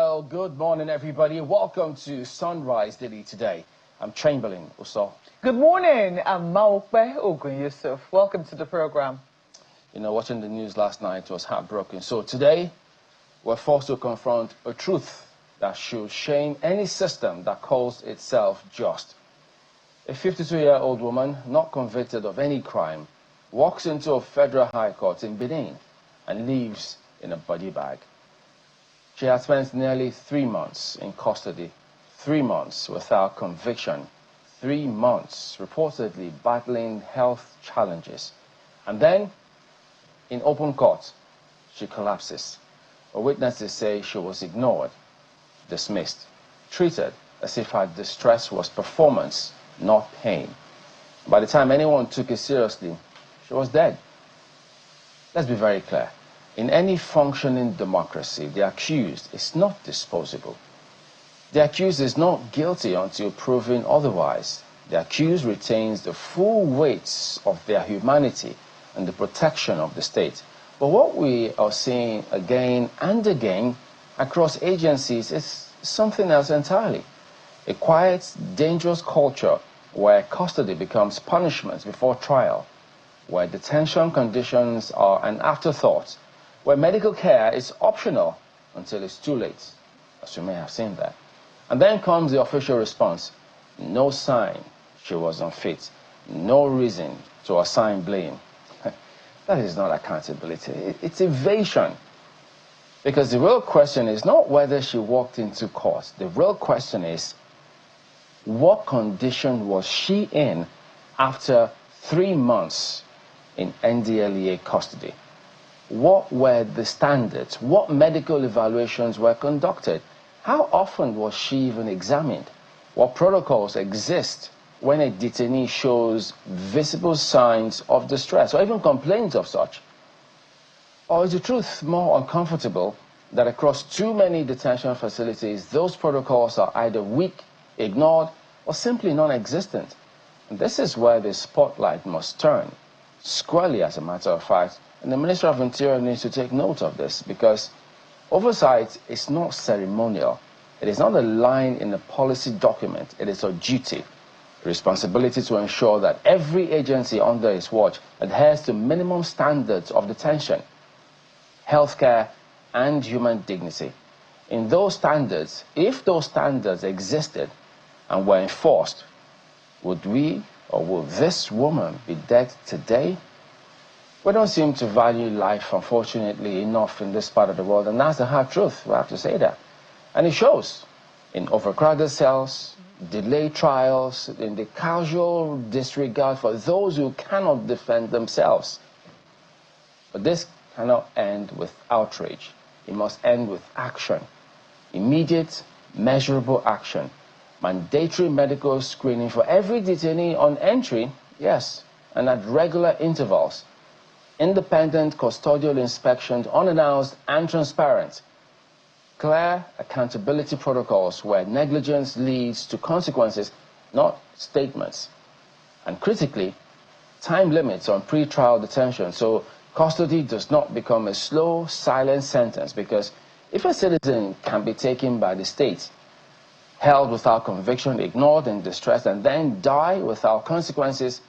Well, good morning, everybody. Welcome to Sunrise Daily today. I'm Chamberlain Uso. Good morning. I'm Yusuf. Welcome to the program. You know, watching the news last night was heartbroken. So today, we're forced to confront a truth that should shame any system that calls itself just. A 52-year-old woman, not convicted of any crime, walks into a federal high court in Benin and leaves in a body bag. She has spent nearly 3 months in custody, 3 months without conviction, 3 months reportedly battling health challenges. And then, in open court, she collapses. Witnesses say she was ignored, dismissed, treated as if her distress was performance, not pain. By the time anyone took it seriously, she was dead. Let's be very clear. In any functioning democracy, the accused is not disposable. The accused is not guilty until proven otherwise. The accused retains the full weight of their humanity and the protection of the state. But what we are seeing again and again across agencies is something else entirely. A quiet, dangerous culture where custody becomes punishment before trial, where detention conditions are an afterthought, where medical care is optional until it's too late, as you may have seen that. And then comes the official response: no sign she was unfit, no reason to assign blame. That is not accountability, it's evasion. Because the real question is not whether she walked into court. The real question is, what condition was she in after 3 months in NDLEA custody? What were the standards? What medical evaluations were conducted? How often was she even examined? What protocols exist when a detainee shows visible signs of distress or even complaints of such? Or is the truth more uncomfortable that across too many detention facilities, those protocols are either weak, ignored, or simply non-existent? And this is where the spotlight must turn, squarely as a matter of fact. And the Minister of Interior needs to take note of this, because oversight is not ceremonial. It is not a line in a policy document. It is a duty, a responsibility to ensure that every agency under its watch adheres to minimum standards of detention, healthcare, and human dignity. In those standards, if those standards existed and were enforced, would we or would this woman be dead today? We don't seem to value life, unfortunately, enough in this part of the world, and that's the hard truth. We have to say that. And it shows in overcrowded cells, delayed trials, in the casual disregard for those who cannot defend themselves. But this cannot end with outrage. It must end with action. Immediate, measurable action. Mandatory medical screening for every detainee on entry, yes, and at regular intervals. Independent custodial inspections, unannounced and transparent. Clear accountability protocols where negligence leads to consequences, not statements. And critically, time limits on pre-trial detention, so custody does not become a slow, silent sentence. Because if a citizen can be taken by the state, held without conviction, ignored in distress, and then die without consequences,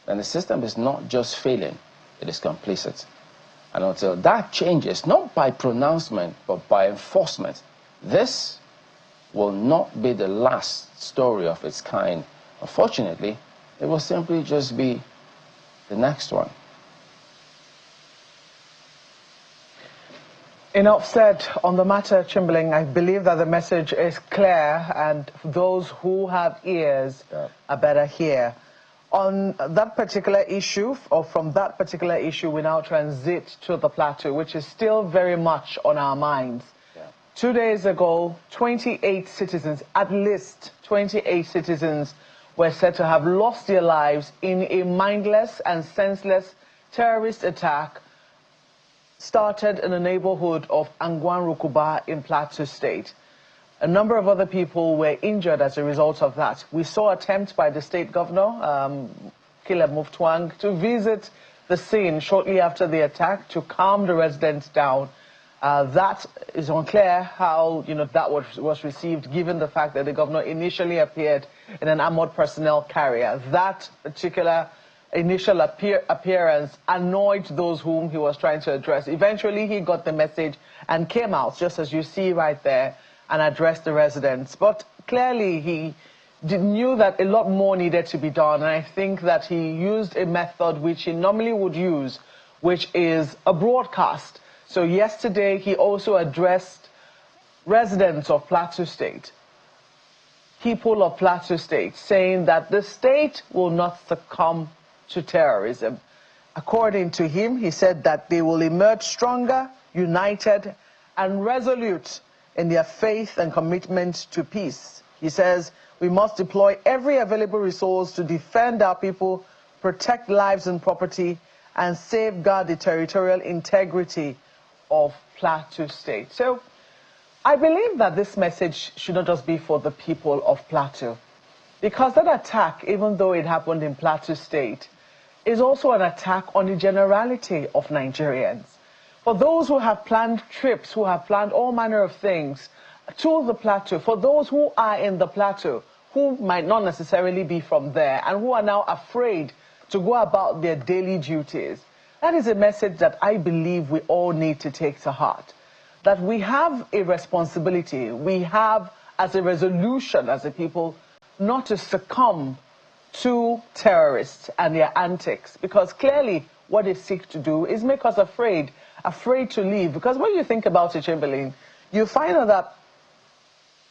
then the system is not just failing, it is complicit. And until that changes, not by pronouncement, but by enforcement, this will not be the last story of its kind. Unfortunately, it will simply just be the next one. Enough said on the matter, Chamberlain. I believe that the message is clear, and those who have ears are better hear. On that particular issue, or from that particular issue, we now transit to the Plateau, which is still very much on our minds. 2 days ago, 28 citizens, at least 28 citizens, were said to have lost their lives in a mindless and senseless terrorist attack started in the neighborhood of Angwan-Rukuba in Plateau State. A number of other people were injured as a result of that. We saw attempts by the state governor, Caleb Muftwang, to visit the scene shortly after the attack to calm the residents down. That is unclear how that was received, given the fact that the governor initially appeared in an armored personnel carrier. That particular initial appearance annoyed those whom he was trying to address. Eventually, he got the message and came out, just as you see right there, and addressed the residents. But clearly, he knew that a lot more needed to be done, and I think that he used a method which he normally would use, which is a broadcast. So yesterday, he also addressed residents of Plateau State, people of Plateau State, saying that the state will not succumb to terrorism. According to him, he said that they will emerge stronger, united, and resolute in their faith and commitment to peace. He says, we must deploy every available resource to defend our people, protect lives and property, and safeguard the territorial integrity of Plateau State. So I believe that this message should not just be for the people of Plateau, because that attack, even though it happened in Plateau State, is also an attack on the generality of Nigerians. For those who have planned trips, who have planned all manner of things to the Plateau, for those who are in the Plateau, who might not necessarily be from there, and who are now afraid to go about their daily duties, that is a message that I believe we all need to take to heart. That we have a responsibility, we have as a resolution as a people not to succumb to terrorists and their antics, because clearly what they seek to do is make us afraid to leave. Because when you think about it, Chamberlain, you find out that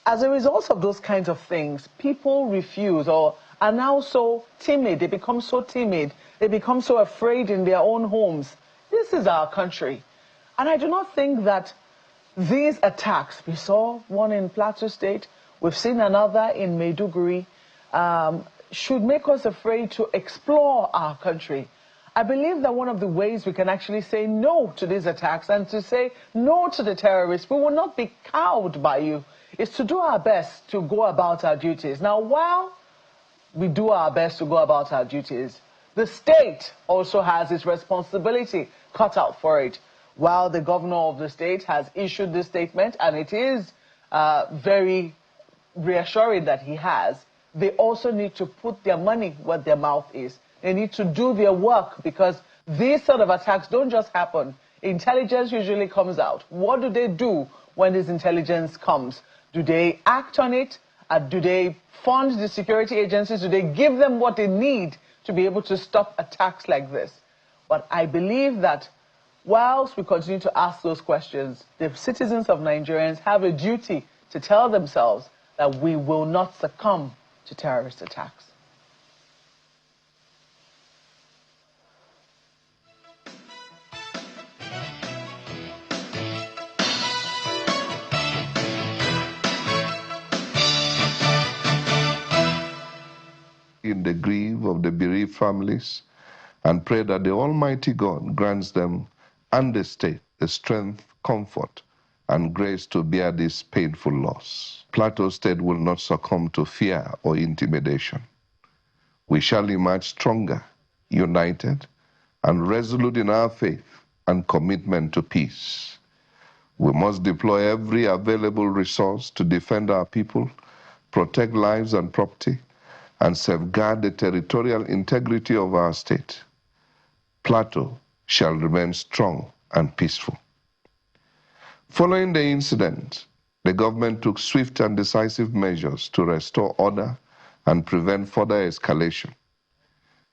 as a result of those kinds of things, people refuse or are now so timid. They become so timid. They become so afraid in their own homes. This is our country. And I do not think that these attacks, we saw one in Plateau State, we've seen another in Maiduguri, should make us afraid to explore our country. I believe that one of the ways we can actually say no to these attacks and to say no to the terrorists, we will not be cowed by you, is to do our best to go about our duties. Now, while we do our best to go about our duties, the state also has its responsibility cut out for it. While the governor of the state has issued this statement, and it is very reassuring that he has, they also need to put their money where their mouth is. They need to do their work, because these sort of attacks don't just happen. Intelligence usually comes out. What do they do when this intelligence comes? Do they act on it? Do they fund the security agencies? Do they give them what they need to be able to stop attacks like this? But I believe that whilst we continue to ask those questions, the citizens of Nigerians have a duty to tell themselves that we will not succumb to terrorist attacks. In the grief of the bereaved families, and pray that the Almighty God grants them and the state the strength, comfort, and grace to bear this painful loss. Plateau State will not succumb to fear or intimidation. We shall emerge stronger, united, and resolute in our faith and commitment to peace. We must deploy every available resource to defend our people, protect lives and property, and safeguard the territorial integrity of our state. Plateau shall remain strong and peaceful. Following the incident, the government took swift and decisive measures to restore order and prevent further escalation.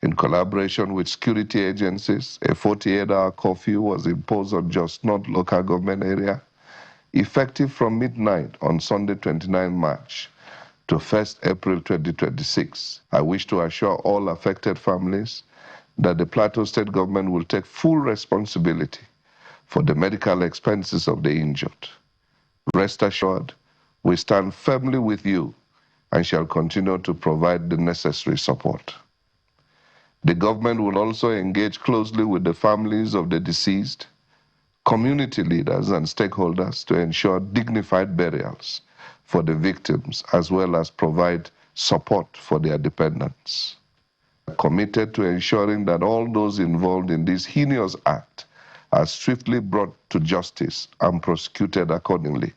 In collaboration with security agencies, a 48-hour curfew was imposed on Jos North local government area, effective from midnight on Sunday 29 March to 1st April 2026. I wish to assure all affected families that the Plateau State government will take full responsibility for the medical expenses of the injured. Rest assured, we stand firmly with you and shall continue to provide the necessary support. The government will also engage closely with the families of the deceased, community leaders and stakeholders to ensure dignified burials for the victims, as well as provide support for their dependents. We are committed to ensuring that all those involved in this heinous act are swiftly brought to justice and prosecuted accordingly.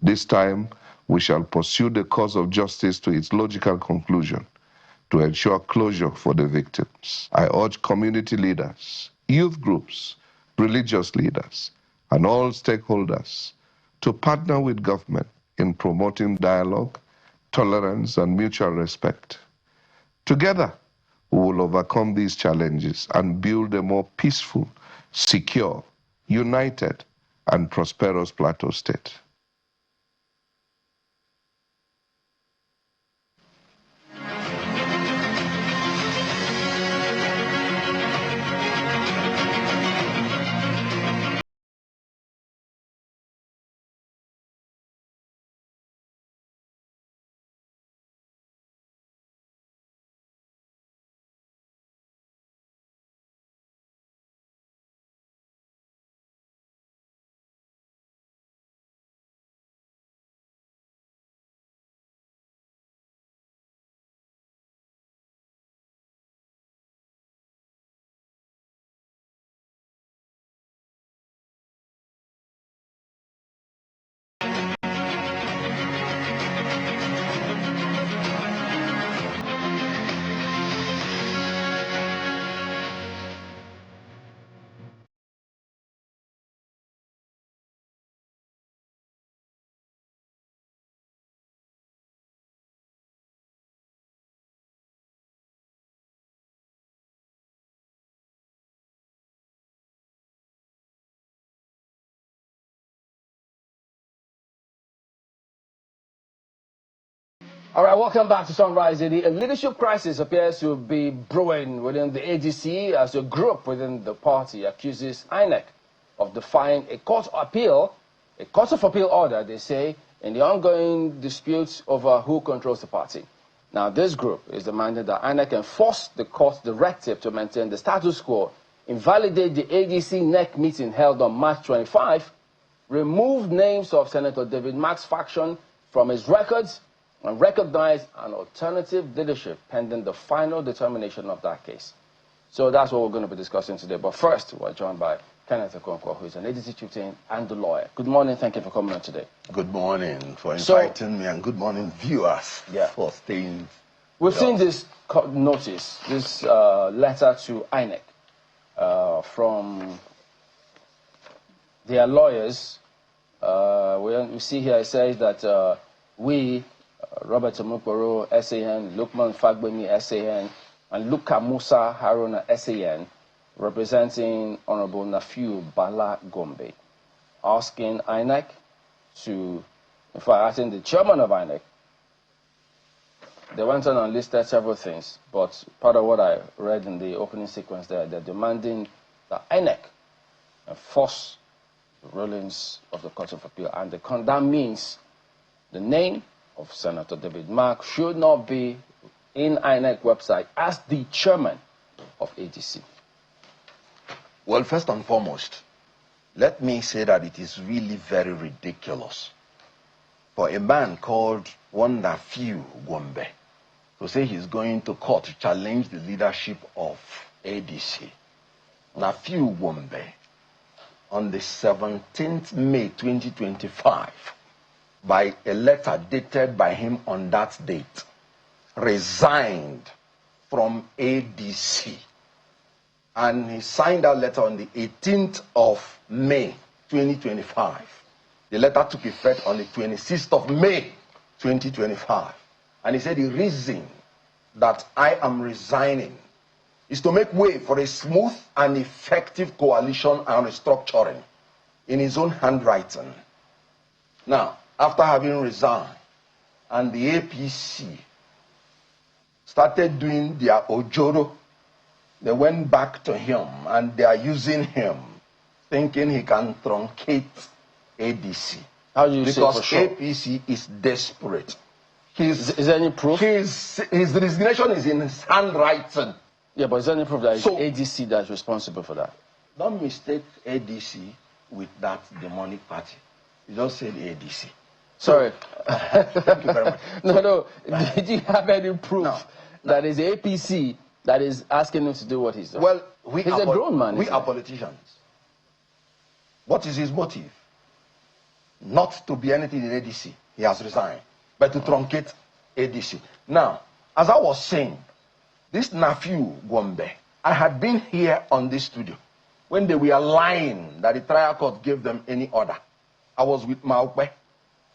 This time, we shall pursue the cause of justice to its logical conclusion to ensure closure for the victims. I urge community leaders, youth groups, religious leaders, and all stakeholders to partner with government in promoting dialogue, tolerance, and mutual respect. Together, we will overcome these challenges and build a more peaceful, secure, united, and prosperous Plateau State. All right, welcome back to Sunrise AD. A leadership crisis appears to be brewing within the ADC as a group within the party accuses INEC of defying a court of appeal order, they say, in the ongoing disputes over who controls the party. Now, this group is demanding that INEC enforce the court's directive to maintain the status quo, invalidate the ADC NEC meeting held on March 25, remove names of Senator David Mark's faction from his records, and recognize an alternative leadership pending the final determination of that case. So that's what we're going to be discussing today. But first, we're joined by Kenneth Okonkwo, who is an ADC chieftain and a lawyer. Good morning. Thank you for coming on today. Good morning for inviting me, and good morning, viewers, for staying. We've seen this notice, this letter to INEC from their lawyers. We see here it says that Robert Omukoro, SAN, Lukman Fagbemi, SAN, and Luka Musa Haruna, SAN, representing Honorable Nafiu Bala Gombe, asking INEC to, in fact, asking the chairman of INEC. They went on and listed several things, but part of what I read in the opening sequence there, they're demanding that INEC enforce the rulings of the Court of Appeal, and that means the name of Senator David Mark should not be in INEC website as the chairman of ADC. Well, first and foremost, let me say that it is really very ridiculous for a man called Nafiu Gombe to say he's going to court to challenge the leadership of ADC. Nafiu Gombe, on the 17th May 2025, by a letter dated by him on that date, resigned from ADC. And he signed that letter on the 18th of May 2025. The letter took effect on the 26th of May 2025. And he said the reason that I am resigning is to make way for a smooth and effective coalition and restructuring in his own handwriting. Now, after having resigned, and the APC started doing their ojoro, they went back to him and they are using him, thinking he can truncate ADC. How do you say for sure? Because APC is desperate. Is there any proof? His resignation is in his handwriting. Yeah, but is there any proof that it's ADC that's responsible for that? Don't mistake ADC with that demonic party. You just said ADC. Sorry. Thank you very much. No. Did you have any proof that is APC that is asking him to do what he's doing? Well, he's a grown man. We are politicians. What is his motive? Not to be anything in ADC. He has resigned. But to truncate ADC. Now, as I was saying, this nephew Gombe, I had been here on this studio when they were lying that the trial court gave them any order. I was with Maukwe,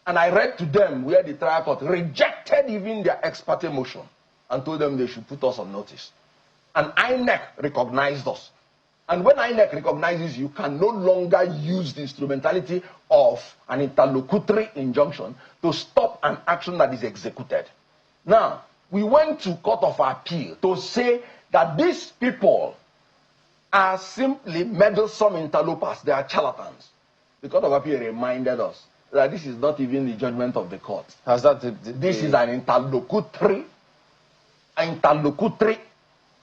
and I read to them where the trial court rejected even their ex parte motion and told them they should put us on notice. And INEC recognized us. And when INEC recognizes you can no longer use the instrumentality of an interlocutory injunction to stop an action that is executed. Now, we went to Court of Appeal to say that these people are simply meddlesome interlopers. They are charlatans. The Court of Appeal reminded us that this is not even the judgment of the court. Has that This is an interlocutory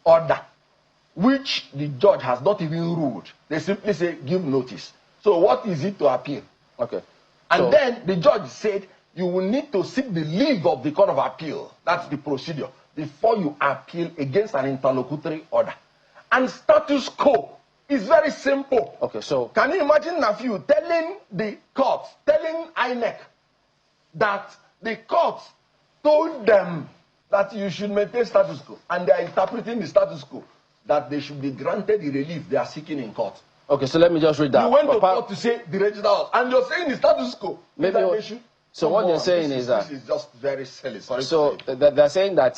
order, which the judge has not even ruled. They simply say, give notice. So what is it to appeal? Okay. And then the judge said, you will need to seek the leave of the Court of Appeal. That's the procedure. Before you appeal against an interlocutory order. And status quo is very simple. Okay, so can you imagine Nafiu telling the court, telling INEC that the court told them that you should maintain status quo, and they are interpreting the status quo that they should be granted the relief they are seeking in court. Okay, so let me just read that. You went to court to say the register, and you're saying the status quo. Maybe they should. So what they're saying is that this is just very silly. Sorry. So they're saying that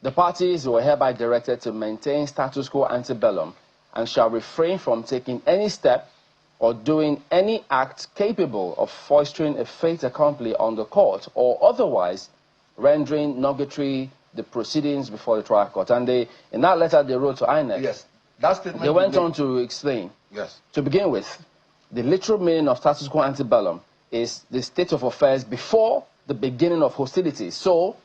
the parties were hereby directed to maintain status quo ante bellum and shall refrain from taking any step or doing any act capable of fostering a fait accompli on the court or otherwise rendering nugatory the proceedings before the trial court. And they, in that letter they wrote to INEC, yes, that statement they went on to explain. Yes. To begin with, the literal meaning of status quo ante bellum is the state of affairs before the beginning of hostilities. So,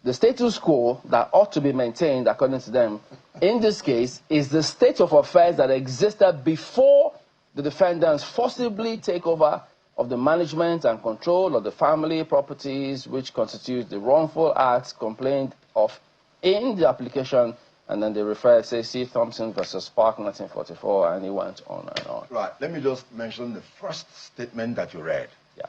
the status quo that ought to be maintained, according to them, in this case, is the state of affairs that existed before the defendants forcibly take over of the management and control of the family properties which constitute the wrongful acts complained of in the application. And then they refer, say, C. Thompson versus Park, 1944, and he went on and on. Right. Let me just mention the first statement that you read. Yeah.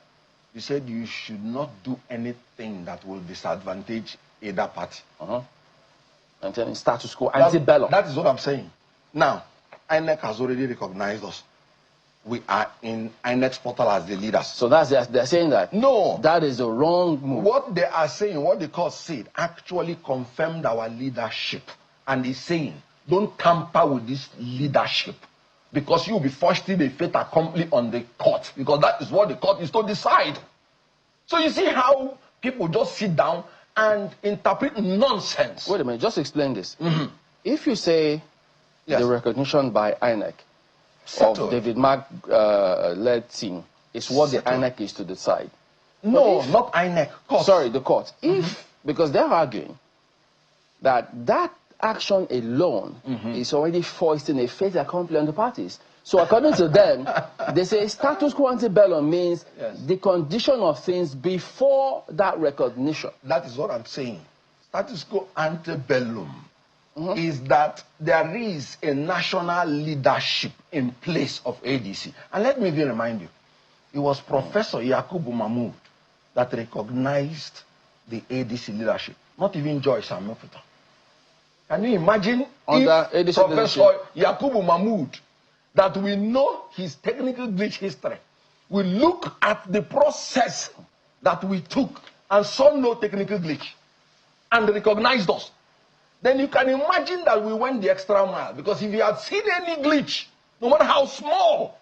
You said you should not do anything that will disadvantage either party. And then status quo ante bellum. That is what I'm saying. Now, INEC has already recognized us. We are in INEC's portal as the leaders. So they're saying that? No. That is a wrong move. What they are saying, what the court said, actually confirmed our leadership. And he's saying, don't tamper with this leadership, because you'll be foisting a fait accompli on the court, because that is what the court is to decide. So you see how people just sit down and interpret nonsense. Wait a minute, just explain this. If you say the recognition by INEC of David Mark led team is what the INEC is to decide. No, not INEC. Court. Sorry, the court. If, because they're arguing that action alone is already foisting a fait accompli on the parties. So according to them, they say status quo ante bellum means the condition of things before that recognition. That is what I'm saying. Status quo ante bellum is that there is a national leadership in place of ADC. And let me even remind you, it was Professor Yakubu Mahmood that recognized the ADC leadership, not even Joyce Amefuta. Can you imagine if Professor Yakubu Mahmood, that we know his technical glitch history, we look at the process that we took and saw no technical glitch and recognized us, then you can imagine that we went the extra mile, because if he had seen any glitch, no matter how small,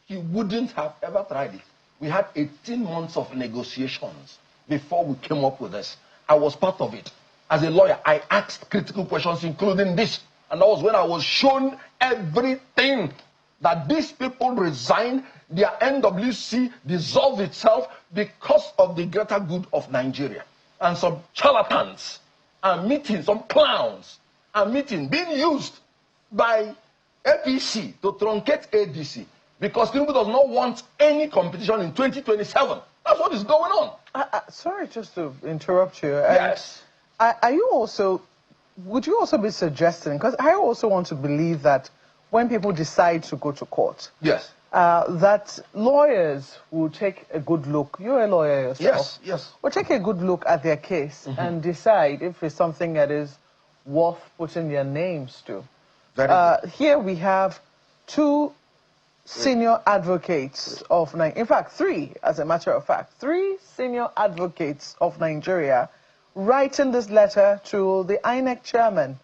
he wouldn't have ever tried it. We had 18 months of negotiations before we came up with this. I was part of it. As a lawyer, I asked critical questions, including this. And that was when I was shown everything. That these people resigned, their NWC dissolved itself because of the greater good of Nigeria. And some charlatans are meeting, some clowns are meeting, being used by APC to truncate ADC. Because Tinubu does not want any competition in 2027. That's what is going on. Sorry, just to interrupt you. Yes. Are you also, would you also be suggesting, because I also want to believe that when people decide to go to court, Yes. that lawyers will take a good look. You're a lawyer yourself. Yes, yes. Will take a good look at their case and decide if it's something that is worth putting their names to. Very good. Here we have two senior advocates of Nigeria. In fact, three, as a matter of fact. Three senior advocates of Nigeria writing this letter to the INEC chairman.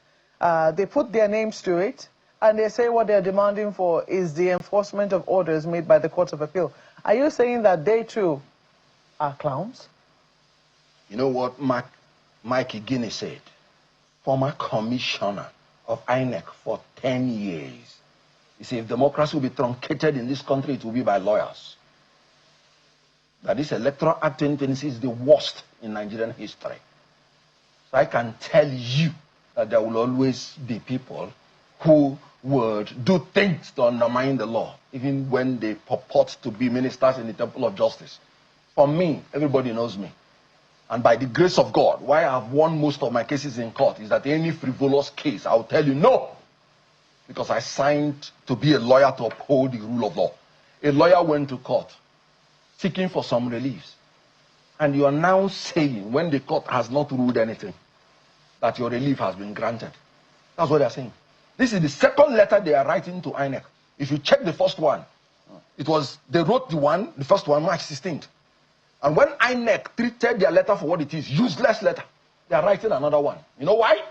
They put their names to it, and they say what they're demanding for is the enforcement of orders made by the Court of Appeal. Are you saying that they too are clowns? You know what Mikey Guinea said? Former commissioner of INEC for 10 years. He said, if democracy will be truncated in this country, it will be by lawyers. That this Electoral Act 2026 is the worst in Nigerian history. So I can tell you that there will always be people who would do things to undermine the law, even when they purport to be ministers in the temple of justice. For me, everybody knows me. And by the grace of God, why I've won most of my cases in court is that any frivolous case, I'll tell you no. Because I signed to be a lawyer to uphold the rule of law. A lawyer went to court seeking for some reliefs. And you are now saying, when the court has not ruled anything, that your relief has been granted. That's what they are saying. This is the second letter they are writing to INEC. If you check the first one, they wrote the first one, March 16th. And when INEC treated their letter for what it is, useless letter, they are writing another one. You know why?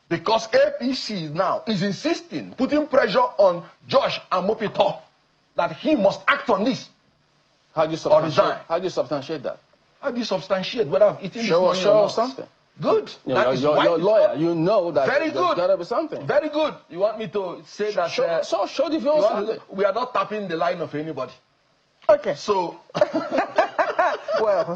Because APC now is insisting, putting pressure on Josh Amopito that he must act on this. How do you substantiate that? How do you substantiate whether I've eaten this money or Show not? something. Good. You're a lawyer. You know that very there's got to be something. Very good. You want me to say that? Show the views. We are not tapping the line of anybody. Okay. So. Well,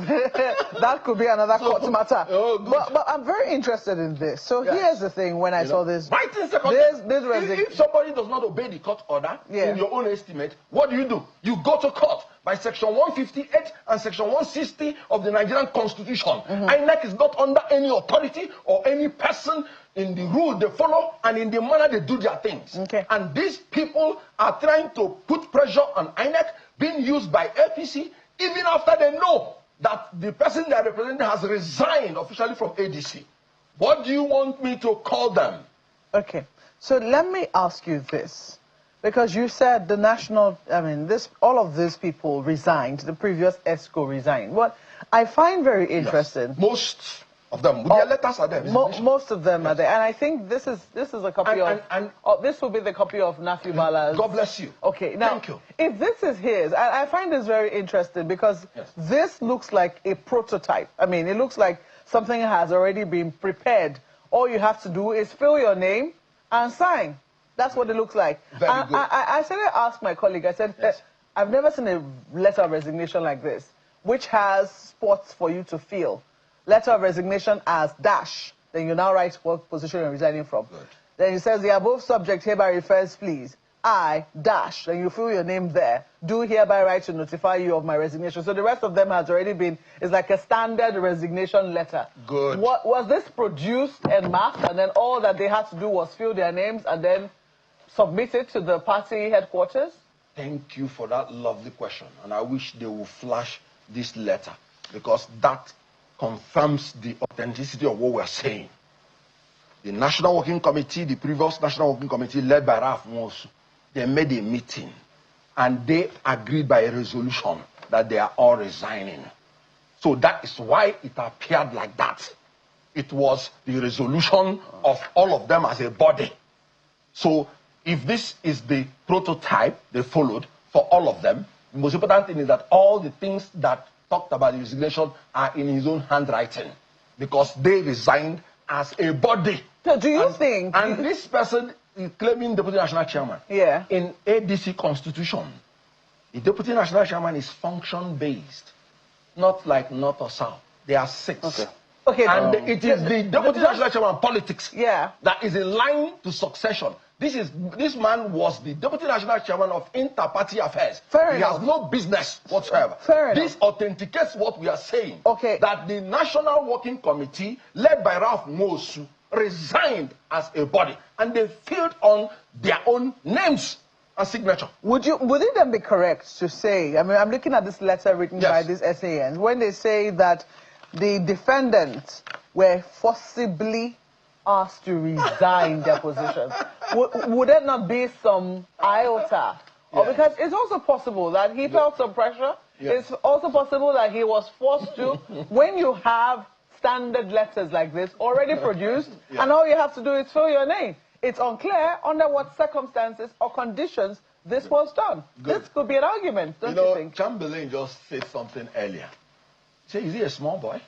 that could be another court matter. Oh, good. But I'm very interested in this. So here's the thing, when I saw this. Right in second. If somebody does not obey the court order, in your own estimate, what do? You go to court by section 158 and section 160 of the Nigerian Constitution. INEC is not under any authority or any person in the rule they follow and in the manner they do their things. Okay. And these people are trying to put pressure on INEC, being used by APC, even after they know that the person they are representing has resigned officially from ADC. What do you want me to call them? Okay, so let me ask you this. Because you said the national, all of these people resigned, the previous ESCO resigned. What I find very interesting. Yes. Most of them, their letters are there. Most of them are there. And I think this is a copy this will be the copy of Nafi Bala's. God bless you. Okay, now, thank you. If this is his, I find this very interesting because this looks like a prototype. It looks like something has already been prepared. All you have to do is fill your name and sign. That's what it looks like. Very good. I said, I asked my colleague, I said, I've never seen a letter of resignation like this, which has spots for you to fill. Letter of resignation as dash. Then you now write what position you're resigning from. Good. Then it says the above subject hereby refers, please. I dash. Then you fill your name there. Do hereby write to notify you of my resignation. So the rest of them has already been, it's like a standard resignation letter. Good. What was this produced en masse, and then all that they had to do was fill their names and then submit it to the party headquarters? Thank you for that lovely question. And I wish they would flash this letter because that confirms the authenticity of what we are saying. The National Working Committee, the previous National Working Committee led by Raf Mosu, they made a meeting and they agreed by a resolution that they are all resigning. So that is why it appeared like that. It was the resolution of all of them as a body. So if this is the prototype they followed for all of them, the most important thing is that all the things that talked about the resignation are in his own handwriting because they resigned as a body. So do you think... And this person is claiming deputy national chairman. Yeah. In ADC constitution, the deputy national chairman is function-based, not like North or South. There are 6. Okay. And it is the deputy national chairman politics that is in line to succession. This man was the deputy national chairman of inter-party affairs. Fair he enough. has no business whatsoever. Fair This authenticates what we are saying. Okay. That the National Working Committee, led by Ralph Mosu, resigned as a body, and they filled on their own names and signature. Would it then be correct to say, I mean, I'm looking at this letter written by these SANs, when they say that the defendants were forcibly asked to resign their positions, would there not be some iota? Or because it's also possible that he felt some pressure. It's also possible that he was forced to. When you have standard letters like this already produced, and all you have to do is fill your name, it's unclear under what circumstances or conditions this was done. This could be an argument, don't you think? Chamberlain just said something earlier. He said, is he a small boy?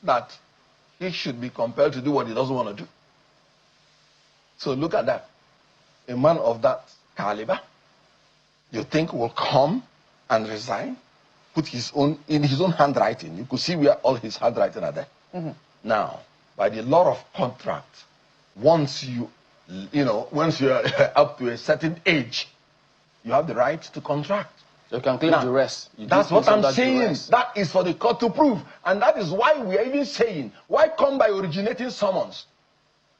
That he should be compelled to do what he doesn't want to do. So look at that. A man of that caliber, you think will come and resign, put in his own handwriting. You could see where all his handwriting are there. Now, by the law of contract, once you're up to a certain age, you have the right to contract. You can claim duress. That's what I'm saying. Duress. That is for the court to prove. And that is why we are even saying, why come by originating summons?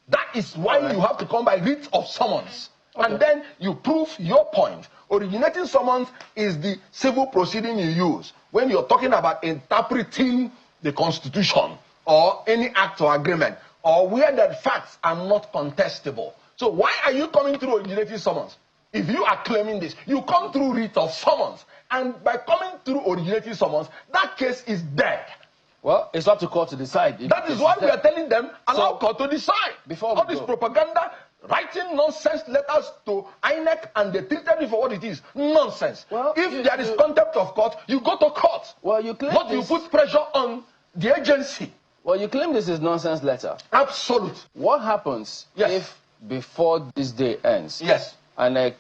That is why you have to come by writ of summons. And then you prove your point. Originating summons is the civil proceeding you use when you're talking about interpreting the Constitution or any act or agreement, or where the facts are not contestable. So why are you coming through originating summons? If you are claiming this, you come through writ of summons. And by coming through originating summons, that case is dead. Well, it's up to court to decide. That is why we are telling them, allow court to decide. Before all this propaganda, writing nonsense letters to INEC, and they treated it for what it is. Nonsense. Well, if there is contempt of court, you go to court. Well, you claim you put pressure on the agency. Well, you claim this is nonsense letter. Absolute. What happens if before this day ends, INEC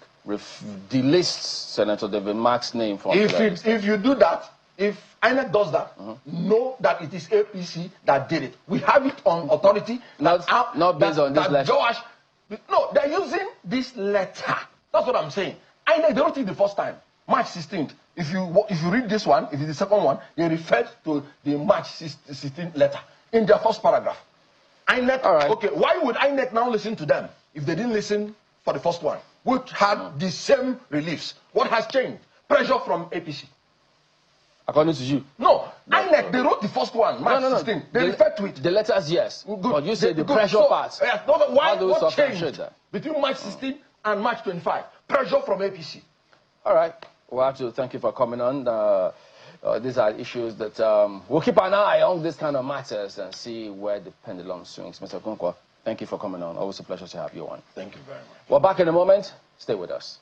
delists Senator David Mark's name from if you do that, if INEC does that, know that it is APC that did it. We have it on authority. Not based on this letter. No, they're using this letter. That's what I'm saying. INEC, they wrote it the first time, March 16th. If you read this one, if it's the second one, they referred to the March 16th letter in their first paragraph. INEC, okay, why would INEC now listen to them if they didn't listen for the first one, which had the same reliefs? What has changed? Pressure from APC. According to you? No, INEC, they wrote the first one, March 16th. They referred to it. The letters, yes. Good. But you say the pressure part. What changed between March 16 and March 25? Pressure from APC. All right. Well, I have to thank you for coming on. These are issues that we'll keep an eye on these kind of matters and see where the pendulum swings. Mr. Kunkwa, thank you for coming on. Always a pleasure to have you on. Thank you very much. We're back in a moment. Stay with us.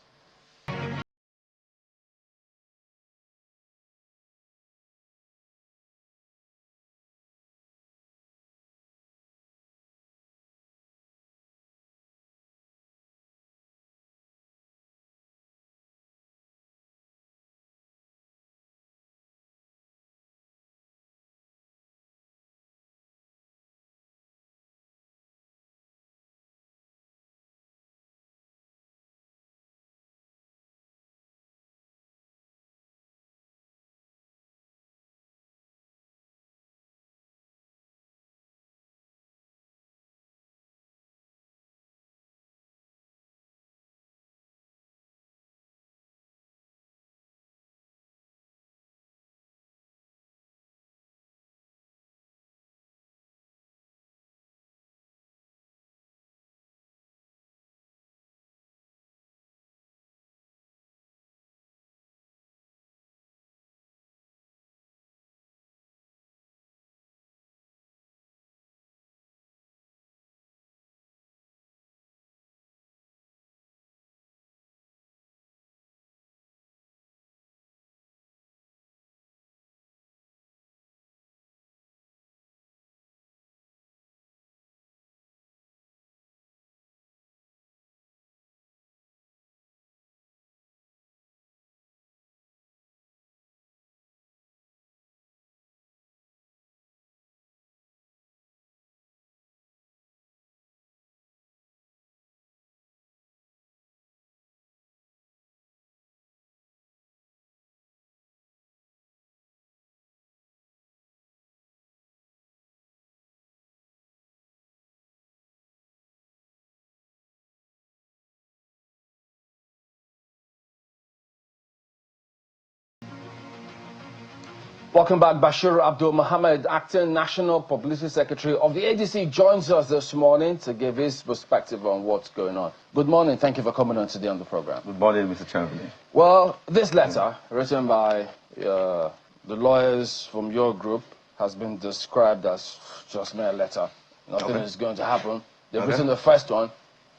Welcome back. Bashir Abdul Mohammed, Acting National Publicity Secretary of the ADC, joins us this morning to give his perspective on what's going on. Good morning. Thank you for coming on today on the program. Good morning, Mr. Chairman. Well, this letter, written by the lawyers from your group, has been described as just mere letter. Nothing is going to happen. They've written the first one.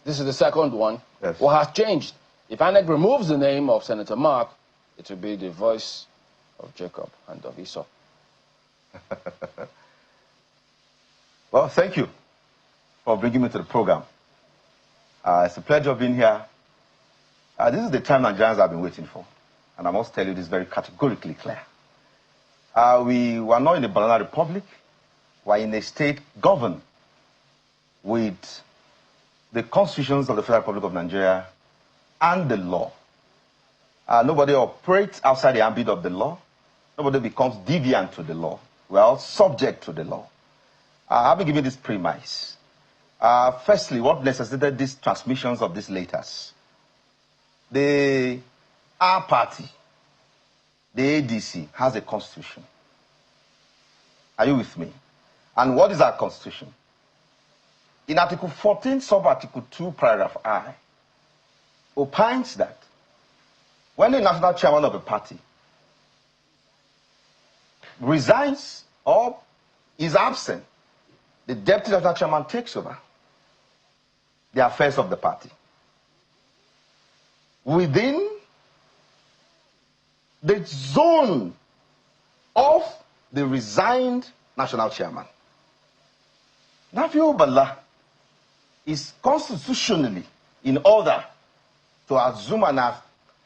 This is the second one. Yes. What has changed? If INEC removes the name of Senator Mark, it will be the voice of Jacob and of Yusuf. Well, thank you for bringing me to the program. It's a pleasure being here. This is the time Nigerians have been waiting for. And I must tell you this very categorically clear. We were not in a banana republic. We are in a state governed with the constitutions of the Federal Republic of Nigeria and the law. Nobody operates outside the ambit of the law. Nobody becomes deviant to the law. We are all subject to the law. I've been giving this premise. Firstly, what necessitated these transmissions of these letters? Our party, the ADC, has a constitution. Are you with me? And what is our constitution? In Article 14, sub-Article 2, paragraph I, opines that when the national chairman of a party resigns or is absent, the deputy national chairman takes over the affairs of the party within the zone of the resigned national chairman. Nafiu Bala is constitutionally in order to assume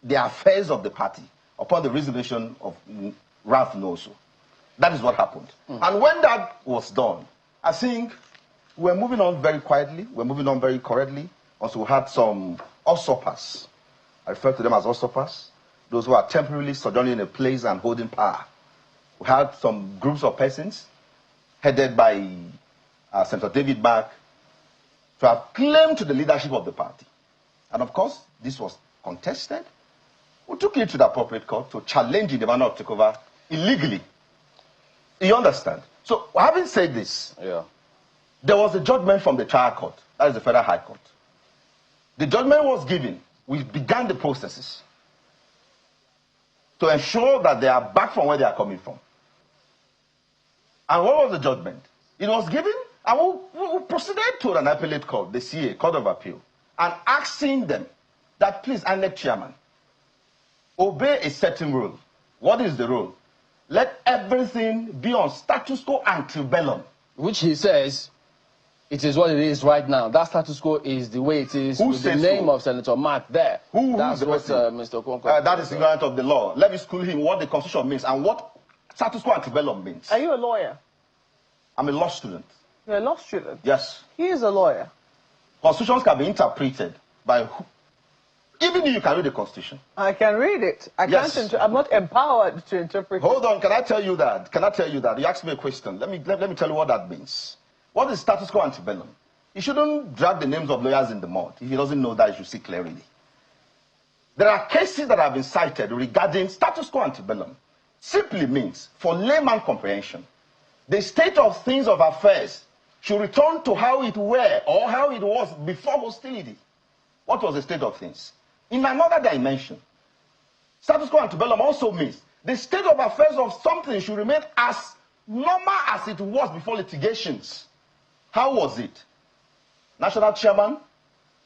the affairs of the party upon the resignation of Ralph Noso. That is what happened. And when that was done, I think we're moving on very quietly, we're moving on very correctly. Also, we had some usurpers. I refer to them as usurpers, those who are temporarily sojourning in a place and holding power. We had some groups of persons headed by Senator David Mark to have claimed to the leadership of the party. And of course, this was contested. We took it to the appropriate court to challenge the manner of takeover illegally. You understand? So, having said this, there was a judgment from the trial court, that is the Federal High Court. The judgment was given. We began the processes to ensure that they are back from where they are coming from. And what was the judgment? It was given, and we proceeded to an appellate court, the CA, Court of Appeal, and asking them that, please, INEC chairman, obey a certain rule. What is the rule? Let everything be on status quo antebellum. Which he says, it is what it is right now. That status quo is the way it is with the name of Senator Mark there. That's what Mr. Okonkwo that is ignorant of the law. Let me school him what the Constitution means and what status quo antebellum means. Are you a lawyer? I'm a law student. You're a law student? Yes. He is a lawyer. Constitutions can be interpreted by who? Even if you can read the Constitution. I can read it. I'm not empowered to interpret Hold on, can I tell you that? Can I tell you that? You asked me a question. Let me tell you what that means. What is status quo antebellum? You shouldn't drag the names of lawyers in the mud. If he doesn't know that, you should see clearly. There are cases that have been cited regarding status quo antebellum. Simply means, for layman comprehension, the state of things of affairs should return to how it were or how it was before hostility. What was the state of things? In another dimension, status quo antebellum also means the state of affairs of something should remain as normal as it was before litigations. How was it? National chairman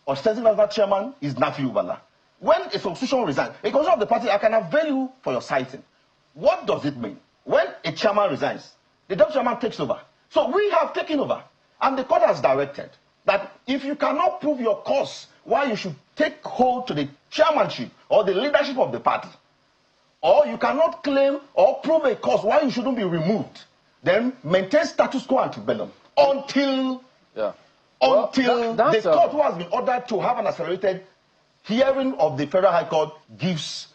or sitting national chairman is Nafi Ubala. When a constitution resigns, a constitution of the party, I can avail you for your citing. What does it mean? When a chairman resigns, the deputy chairman takes over. So we have taken over, and the court has directed that if you cannot prove your cause why you should take hold to the chairmanship or the leadership of the party, or you cannot claim or prove a cause why you shouldn't be removed, then maintain status quo antebellum until the court who has been ordered to have an accelerated hearing of the Federal High Court gives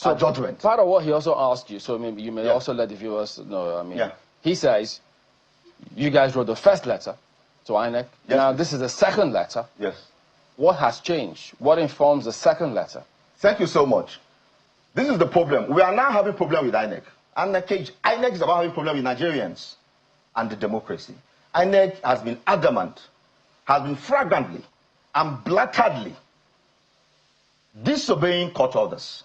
a judgment. Part of what he also asked you, so maybe you may also let the viewers know, he says, you guys wrote the first letter to INEC. Yes. Now, this is the second letter. Yes. What has changed? What informs the second letter? Thank you so much. This is the problem. We are now having a problem with INEC. INEC is about having a problem with Nigerians and the democracy. INEC has been adamant, has been flagrantly and blatantly disobeying court orders.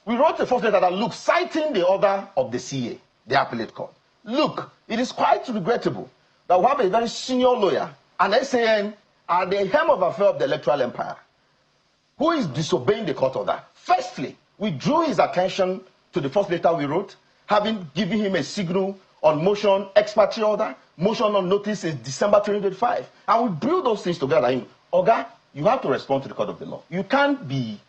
We wrote a first letter that, look, citing the order of the CA, the appellate court. Look, it is quite regrettable that we have a very senior lawyer, an SAN, at the helm of affair of the electoral empire, who is disobeying the court order. Firstly, we drew his attention to the first letter we wrote, having given him a signal on motion expartee order, motion on notice in December 2025. And we drew those things together. Oga, you have to respond to the court of the law. You can't be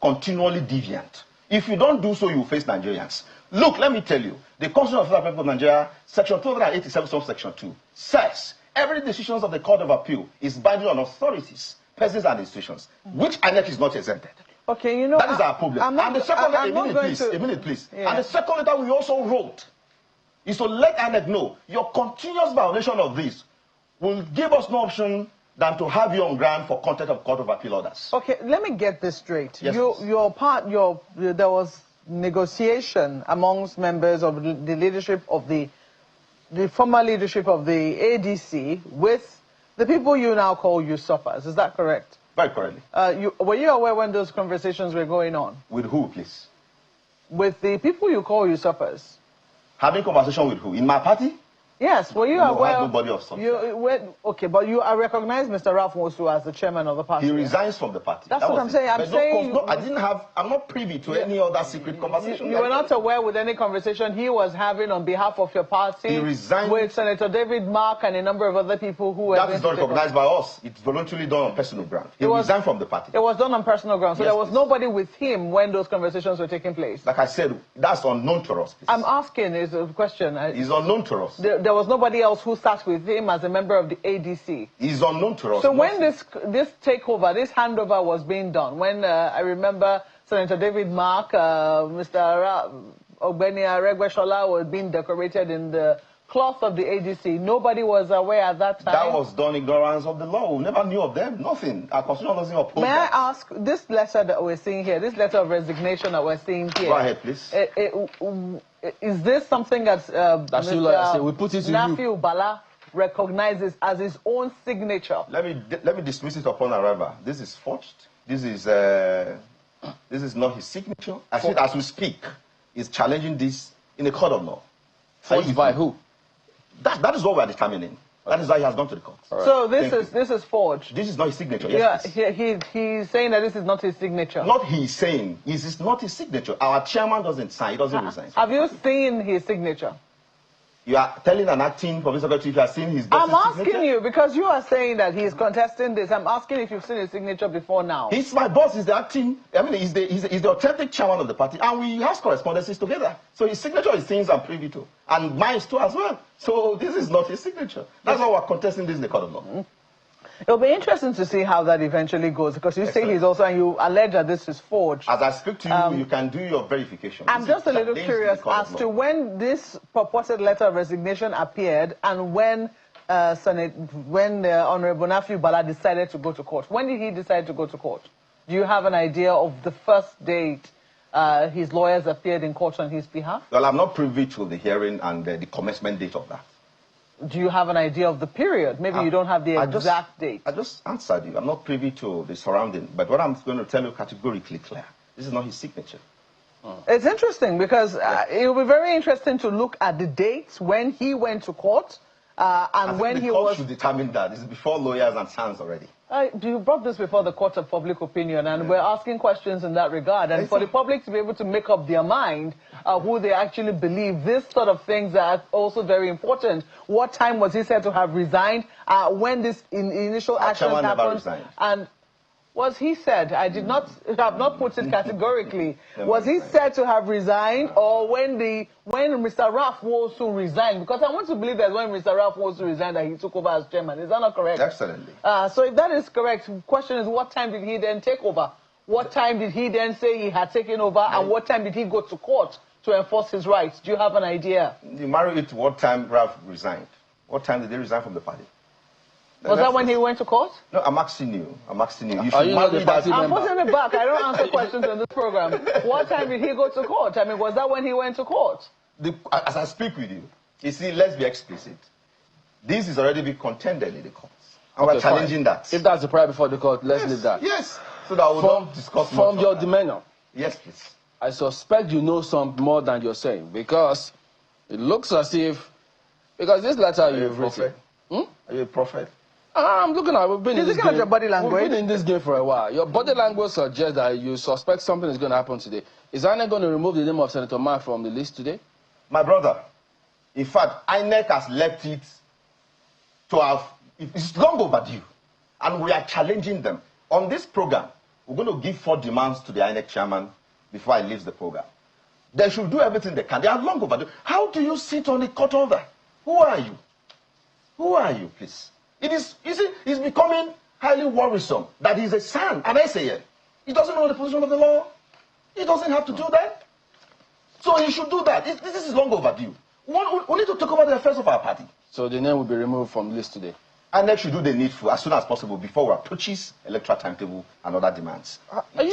continually deviant. If you don't do so, you will face Nigerians. Look, let me tell you, the Constitution of the Federal Republic of Nigeria, Section 287, Subsection 2, says every decision of the Court of Appeal is binding on authorities, persons, and institutions, which INEC is not exempted. Okay, you know, that is our problem. And the second letter, a minute, please. Yeah. And the second letter we also wrote is to let INEC know your continuous violation of this will give us no option than to have you on ground for contempt of Court of Appeal orders. Okay, let me get this straight. Yes, there was negotiation amongst members of the leadership of the former leadership of the ADC with the people you now call usurpers. Is that correct? Very correctly. Were you aware when those conversations were going on? With who, please? With the people you call usurpers. Having conversation with who? In my party? Yes, were you aware? Nobody of such. Okay, but you recognize Mr. Ralph Wosu as the chairman of the party. He resigns from the party. That's what I'm saying. I'm not privy to any other secret conversation. You were not aware with any conversation he was having on behalf of your party. He resigned with Senator David Mark and a number of other people who were. That is not recognized by us. It's voluntarily done on personal ground. He resigned from the party. It was done on personal ground. So yes, there was nobody with him when those conversations were taking place. Like I said, that's unknown to us. Please. I'm asking is a question. It's unknown to us. There was nobody else who sat with him as a member of the ADC. It's unknown to us. So when this takeover, this handover was being done, when I remember Senator David Mark, Mr. Ogbeni Aregweshola was being decorated in the cloth of the ADC, nobody was aware at that time. That was done ignorance of the law. We never knew of them. Nothing. Our constitution doesn't oppose May I ask, this letter that we're seeing here, this letter of resignation that we're seeing here. Go ahead, please. Is this something that we put it Nafiu Bala recognizes as his own signature? Let me dismiss it upon arrival. This is forged. This is not his signature. As we speak, he's challenging this in a court of law. Forged by who? That is what we are determining. That is why he has gone to the court. Right. So this is forged. This is not his signature. Yes, yeah, he's saying that this is not his signature. Not he's saying. This is not his signature. Our chairman doesn't sign. He doesn't resign. Have you seen his signature? You are telling an acting provincial secretary if you have seen his I'm asking you because you are saying that he's contesting this. I'm asking if you've seen his signature before now. He's my boss. He's the acting. I mean, he's the authentic chairman of the party, and we have correspondences together. So his signature is things I'm privy to, and mine too as well. So this is not his signature. That's why we're contesting this in the court of law. It'll be interesting to see how that eventually goes, because you say he's also, and you allege that this is forged. As I speak to you, you can do your verification. I'm just a little curious as to when this purported letter of resignation appeared and when Honorable Nafiu Bala decided to go to court. When did he decide to go to court? Do you have an idea of the first date his lawyers appeared in court on his behalf? Well, I'm not privy to the hearing and the commencement date of that. Do you have an idea of the period? Maybe you don't have the exact date. I just answered you. I'm not privy to the surrounding. But what I'm going to tell you categorically clear, this is not his signature. It's interesting because it will be very interesting to look at the dates when he went to court and when he was... the court should determine that. This is before lawyers and SANS already. You brought this before the court of public opinion, and we're asking questions in that regard. And for the public to be able to make up their mind who they actually believe, this sort of things are also very important. What time was he said to have resigned? When this initial action happened? And was he said, I have not put it categorically, was he said to have resigned, or when Mr. Ralph Wosu resigned? Because I want to believe that when Mr. Ralph Wosu resigned that he took over as chairman. Is that not correct? Excellently. So if that is correct, the question is, what time did he then take over? What time did he then say he had taken over, and what time did he go to court to enforce his rights? Do you have an idea? You marry it to what time Ralph resigned. What time did he resign from the party? Was that when he went to court? No, I'm asking you. I'm asking you. You Are should you not the party I'm member? putting it back. I don't answer questions in this program. What time did he go to court? I mean, was that when he went to court? As I speak with you see, let's be explicit. This is already being contended in the courts. And we're challenging that. If that's the prayer before the court, let's leave that. Yes. So that we don't discuss from much your of that. demeanor. Yes, please. I suspect you know some more than you're saying, because it looks as if, because this letter you've written. Are you a prophet? I'm looking at, we've been in this looking at game. your body language. We've been in this game for a while. Your body language suggests that you suspect something is going to happen today. Is INEC going to remove the name of Senator Mark from the list today? My brother, in fact, INEC has left it to have, it's long overdue. And we are challenging them. On this program, we're going to give 4 demands to the INEC chairman before he leaves the program. They should do everything they can. They are long overdue. How do you sit on a court order? Who are you? Who are you, please? It is, you see, it's becoming highly worrisome that he's a son, an SAN. He doesn't know the position of the law. He doesn't have to do that. So he should do that. This is long overdue. We need to talk about the affairs of our party. So the name will be removed from the list today. And they should do the needful as soon as possible before we approaches electoral timetable and other demands.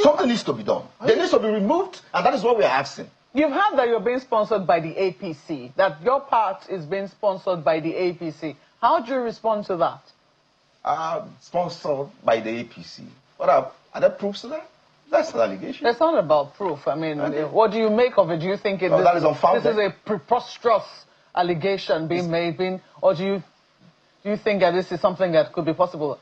Something needs to be done. They need to be removed, and that is what we are asking. You've heard that you're being sponsored by the APC, that your part is being sponsored by the APC. How do you respond to that? Sponsored by the APC. What are there proofs of that? That's an allegation. It's not about proof. I mean, what do you make of it? Do you think that is unfounded. This is a preposterous allegation being made, or do you think that this is something that could be possible?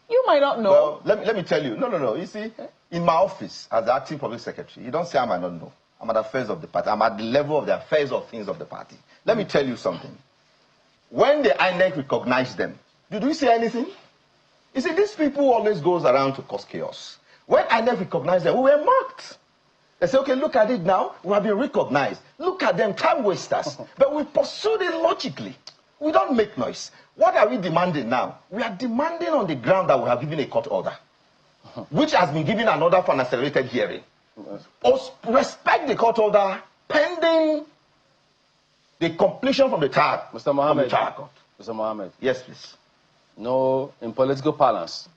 You might not know. Well, let me tell you. No. You see, in my office as the acting public secretary, you don't say I might not know. I'm at the affairs of the party. I'm at the level of the affairs of things of the party. Let me tell you something. When the INEC recognized them, did we say anything? You see, these people always goes around to cause chaos. When INEC recognized them, we were mocked. They say, okay, look at it now. We have been recognized. Look at them, time wasters. But we pursued it logically. We don't make noise. What are we demanding now? We are demanding on the ground that we have given a court order, which has been given an order for an accelerated hearing. Respect the court order pending the completion from the trial. Mr. Mohammed. Court. Mr. Mohammed. Yes, please. No, in political parlance.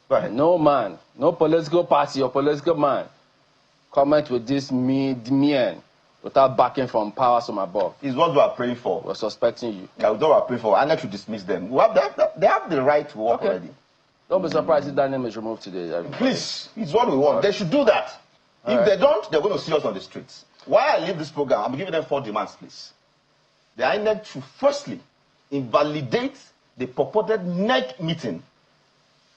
Go ahead. No man, no political party or political man comment with this mean without backing from powers from above. It's what we are praying for. We're suspecting you. Yeah, we are praying for. I need to dismiss them. They have the right to work already. Don't be surprised if that name is removed today. Please, it's what we want. They should do that. If they don't, they're going to see us on the streets. While I leave this program, I'm giving them 4 demands, please. The INEC should firstly invalidate the purported NEC meeting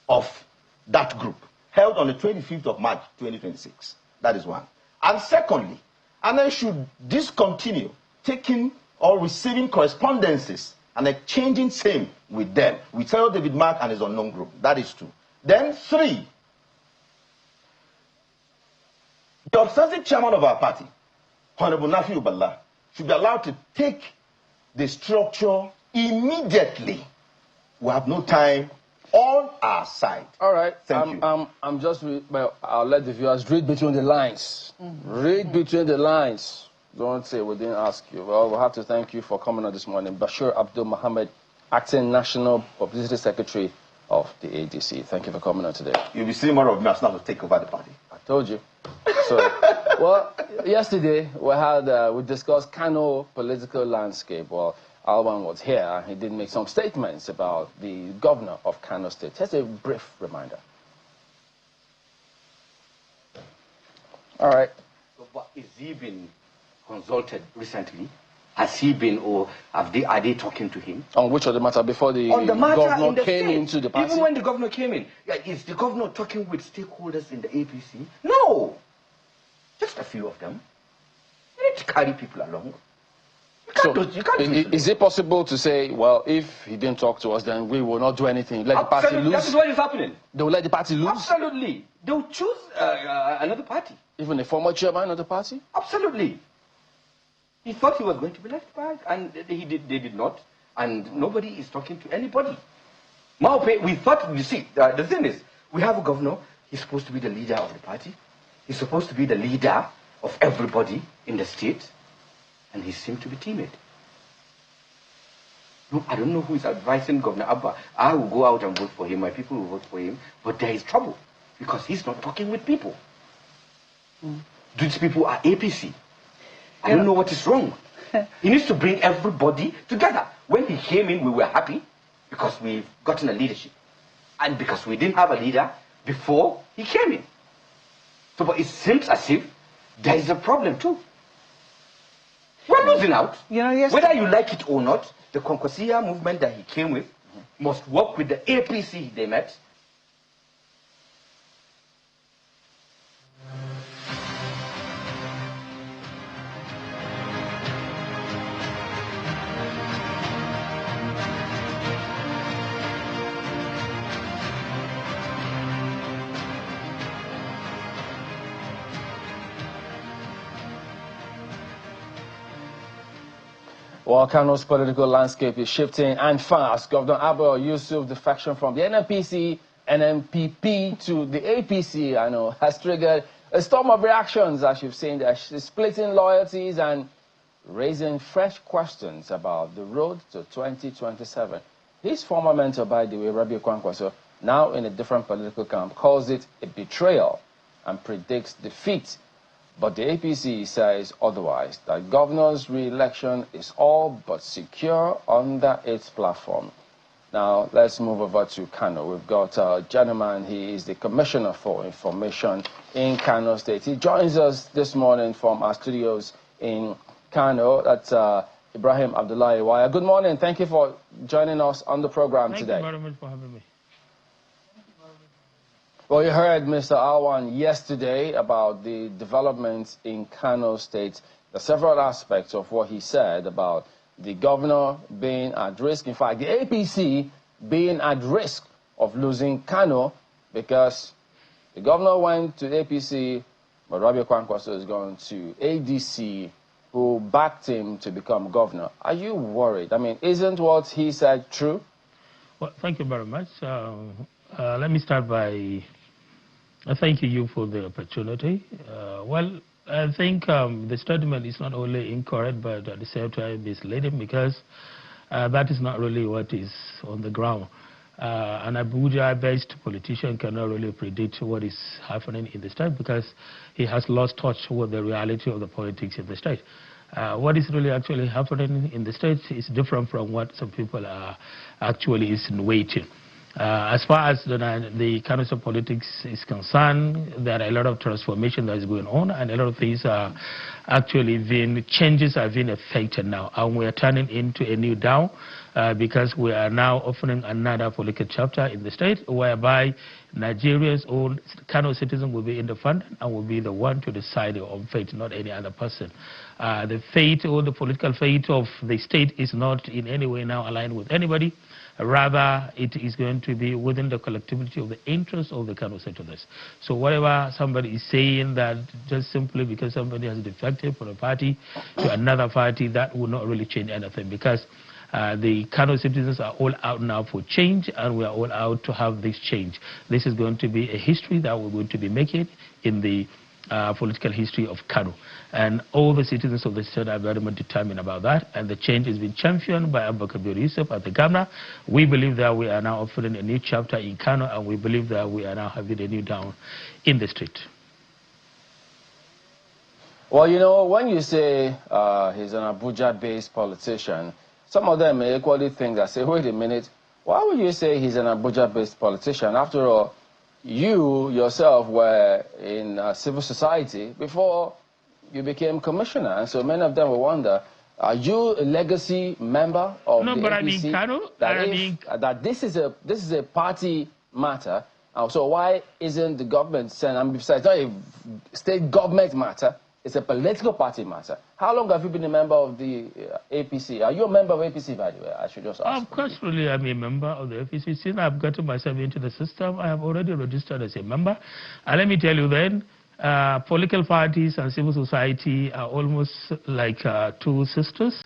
of that group held on the 25th of March 2026. That is one. And secondly, INEC should discontinue taking or receiving correspondences and exchanging same with them, with Senator David Mark and his unknown group. That is 2. Then 3, the ostensive chairman of our party, Honorable Nafi Uballa, should be allowed to take the structure immediately. We have no time on our side. All right. Thank you. I'm just, I'll let the viewers read between the lines. Read between the lines. Don't say we didn't ask you. Well, we'll have to thank you for coming on this morning. Bashir Abdul Mohammed, Acting National Publicity Secretary of the ADC. Thank you for coming on today. You'll be seeing more of me as now to take over the party. I told you. So, well, yesterday we discussed Kano political landscape. Well, Alwan was here and he did make some statements about the governor of Kano State. Just a brief reminder. All right. But is he been consulted recently? Has he been, or are they talking to him? On which of the matter before the governor came into the party? Even when the governor came in, is the governor talking with stakeholders in the APC? No. Just a few of them. You need to carry people along. Is it possible to say, well, if he didn't talk to us, then we will not do anything? Let the party lose? That is what is happening. They will let the party lose? Absolutely. They will choose another party. Even a former chairman of the party? Absolutely. He thought he was going to be left back, and they did not. And nobody is talking to anybody. We thought, you see, the thing is, we have a governor. He's supposed to be the leader of the party. He's supposed to be the leader of everybody in the state. And he seemed to be timid. No, I don't know who is advising Governor Abba. I will go out and vote for him. My people will vote for him. But there is trouble because he's not talking with people. These people are APC. I don't know what is wrong. He needs to bring everybody together. When he came in, we were happy because we've gotten a leadership. And because we didn't have a leader before he came in. So, but it seems as if there is a problem too. We're losing out. You know, yes. Whether you like it or not, the Concosia movement that he came with must work with the APC they met. Well, Kano's political landscape is shifting and fast. Governor Abba Yusuf defection from the NNPC, NNPP to the APC, I know, has triggered a storm of reactions, as you've seen. They're splitting loyalties and raising fresh questions about the road to 2027. His former mentor, by the way, Rabbi Kwankwaso, now in a different political camp, calls it a betrayal and predicts defeat. But the APC says otherwise, that governor's re-election is all but secure under its platform. Now, let's move over to Kano. We've got a gentleman, he is the Commissioner for Information in Kano State. He joins us this morning from our studios in Kano. That's Ibrahim Abdullahi Waya. Good morning. Thank you for joining us on the program today. Thank you very much for having me. Well, you heard Mr. Alwan yesterday about the developments in Kano State. There are several aspects of what he said about the governor being at risk. In fact, the APC being at risk of losing Kano because the governor went to APC, but Rabbi Kwankwaso is going to ADC, who backed him to become governor. Are you worried? I mean, isn't what he said true? Well, thank you very much. Let me start by thanking you for the opportunity. Well, I think the statement is not only incorrect, but at the same time misleading, because that is not really what is on the ground. An Abuja-based politician cannot really predict what is happening in the state because he has lost touch with the reality of the politics in the state. What is really actually happening in the state is different from what some people are actually insinuating. As far as the Kano State politics is concerned, there are a lot of transformation that is going on, and a lot of things are actually changes are being effected now, and we are turning into a new dawn because we are now offering another political chapter in the state whereby Nigeria's own Kano citizen will be in the front and will be the one to decide on fate, not any other person. The fate or the political fate of the state is not in any way now aligned with anybody. Rather, it is going to be within the collectivity of the interests of the Kano citizens. So whatever somebody is saying, that just simply because somebody has defected from a party to another party, that will not really change anything, because the Kano citizens are all out now for change, and we are all out to have this change. This is going to be a history that we're going to be making in the political history of Kano. And all the citizens of the state are very much determined about that, and the change has been championed by Yusuf at the governor. We believe that we are now offering a new chapter in Kano, and we believe that we are now having a new dawn in the street. Well, you know, when you say he's an Abuja-based politician, some of them may equally think that, say, wait a minute, why would you say he's an Abuja-based politician? After all, you yourself were in civil society before you became commissioner, and so many of them will wonder, are you a legacy member of the APC? I mean, Kano, that this is a party matter, so why isn't the government saying, and besides, it's not a state government matter, it's a political party matter. How long have you been a member of the APC? Are you a member of APC, by the way? I should just ask. Of course, really, I'm a member of the APC. Since I've gotten myself into the system, I have already registered as a member. And let me tell you then, political parties and civil society are almost like two sisters.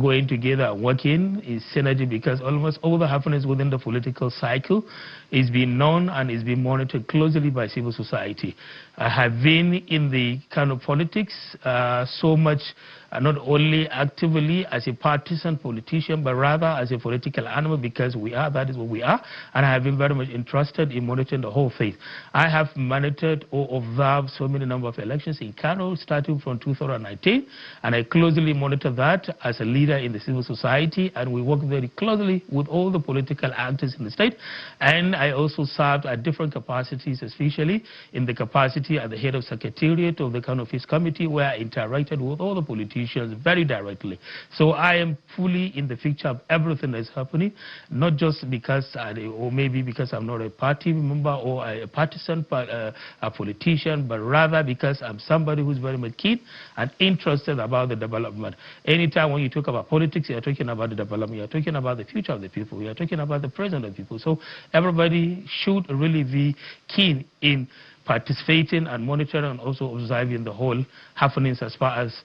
going together and working is synergy, because almost all the happenings within the political cycle is being known and is being monitored closely by civil society. I have been in the kind of politics so much, not only actively as a partisan politician, but rather as a political animal, because that is what we are, and I have been very much interested in monitoring the whole thing. I have monitored or observed so many number of elections in Kano, starting from 2019, and I closely monitor that as a leader in the civil society, and we work very closely with all the political actors in the state, and I also served at different capacities, especially in the capacity at the head of Secretariat of the Kano Peace Committee, where I interacted with all the politicians very directly. So I am fully in the picture of everything that's happening, not just because, or maybe because I'm not a party member or a partisan a politician, but rather because I'm somebody who's very much keen and interested about the development. Anytime when you talk about politics, you're talking about the development, you're talking about the future of the people, you're talking about the present of the people. So everybody should really be keen in participating and monitoring and also observing the whole happenings as far as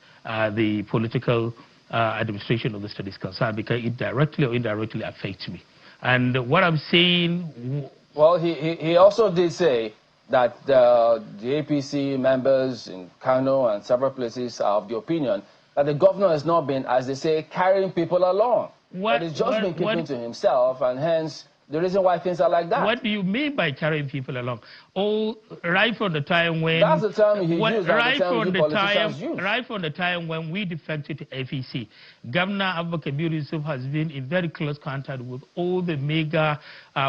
the political administration of the state is concerned, because it directly or indirectly affects me. And what I'm saying... Well, he also did say that the APC members in Kano and several places are of the opinion that the governor has not been, as they say, carrying people along. But he's just been keeping to himself, and hence the reason why things are like that. What do you mean by carrying people along? Oh, right from the time when... That's the term he used, right from the time when we defected to APC, Governor Abba Kabir Yusuf has been in very close contact with all the mega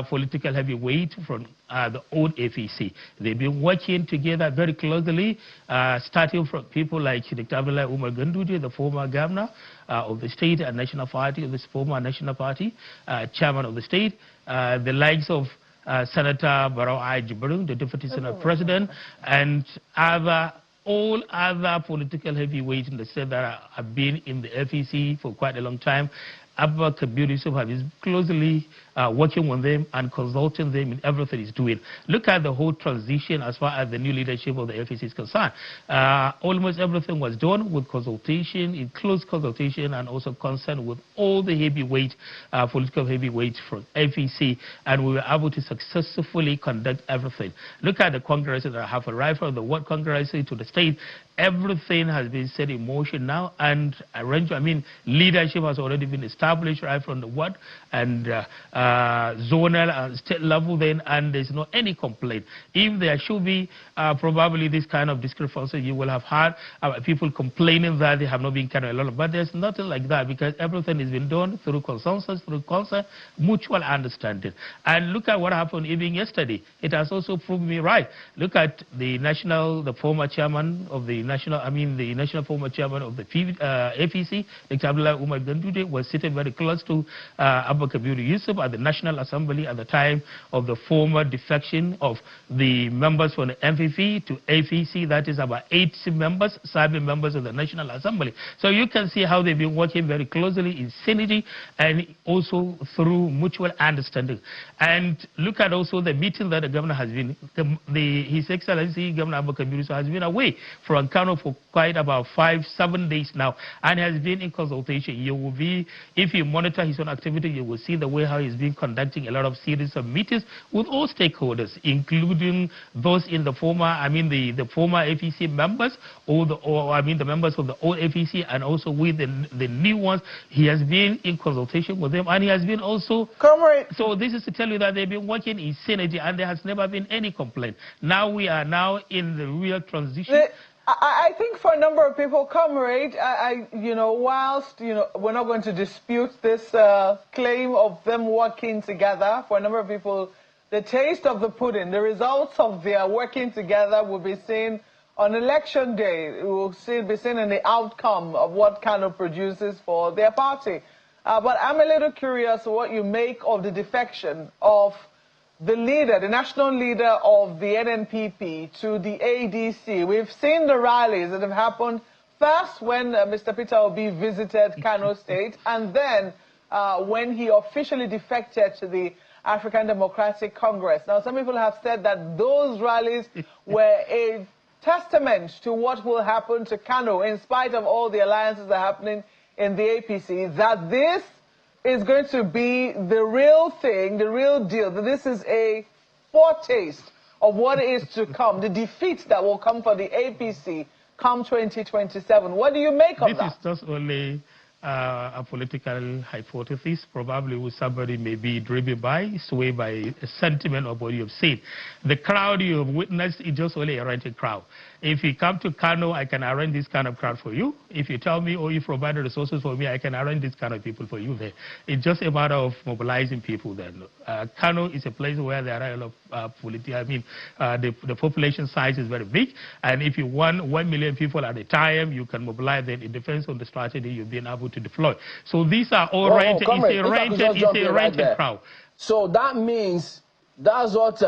political heavyweights from the old APC. They've been working together very closely, starting from people like Dr. Abdullah Umar Ganduje, the former governor of the state and national party, of this former national party, chairman of the state, the likes of Senator Barrow I. Jibril, the Deputy Senate President, and all other political heavyweights in the state that have been in the FEC for quite a long time. Abba Kabir Yusuf is closely working with them and consulting them in everything he's doing. Look at the whole transition as far as the new leadership of the FEC is concerned. Almost everything was done with consultation, in close consultation, and also concern with all the heavyweight, political heavyweights from FEC, and we were able to successfully conduct everything. Look at the congresses that have arrived from the World Congress to the state. Everything has been set in motion now, and leadership has already been established right from the World and zonal and state level then, and there's no any complaint. If there should be probably this kind of discrepancy, you will have heard people complaining that they have not been carried along, but there's nothing like that, because everything has been done through consensus, through consent, mutual understanding. And look at what happened even yesterday. It has also proved me right. Look at the former chairman of the national former chairman of the APC, Dr. Abdullah Umar Ganduje, was sitting very close to Abba Kabir Yusuf at the National Assembly at the time of the former defection of the members from the MPP to APC. That is about 8 members, serving members of the National Assembly. So you can see how they've been working very closely in synergy and also through mutual understanding. And look at also the meeting that the governor has been, His Excellency Governor Abba Kabir Yusuf has been away from Kano for quite about 5-7 days now, and has been in consultation. You will be, if you monitor his own activity, you will see the way how he's been conducting a lot of series of meetings with all stakeholders, including those in the former, the former APC members, the members of the old APC, and also with the new ones. He has been in consultation with them, and he has been also... So this is to tell you that they've been working in synergy, and there has never been any complaint. Now we are now in the real transition. I think for a number of people, comrade, whilst, we're not going to dispute this claim of them working together, for a number of people, the taste of the pudding, the results of their working together will be seen on election day. It will be seen in the outcome of what Kano produces for their party. But I'm a little curious what you make of the defection of the leader, the national leader of the NNPP to the ADC. We've seen the rallies that have happened first when Mr. Peter Obi visited Kano State, and then when he officially defected to the African Democratic Congress. Now, some people have said that those rallies were a testament to what will happen to Kano, in spite of all the alliances that are happening in the APC that this is going to be the real thing, the real deal, that this is a foretaste of what is to come, the defeat that will come for the APC come 2027. What do you make of that? This is just only a political hypothesis, probably with somebody may be driven by, swayed by a sentiment of what you've seen. The crowd you have witnessed is just only a rented crowd. If you come to Kano, I can arrange this kind of crowd for you. If you tell me, or you provide the resources for me, I can arrange this kind of people for you there. It's just a matter of mobilizing people there. Kano is a place where there are a lot of the population size is very big, and if you want 1 million people at a time, you can mobilize them. It depends on the strategy you've been able to deploy. So these are all rented. It's a rented crowd. So that means that's what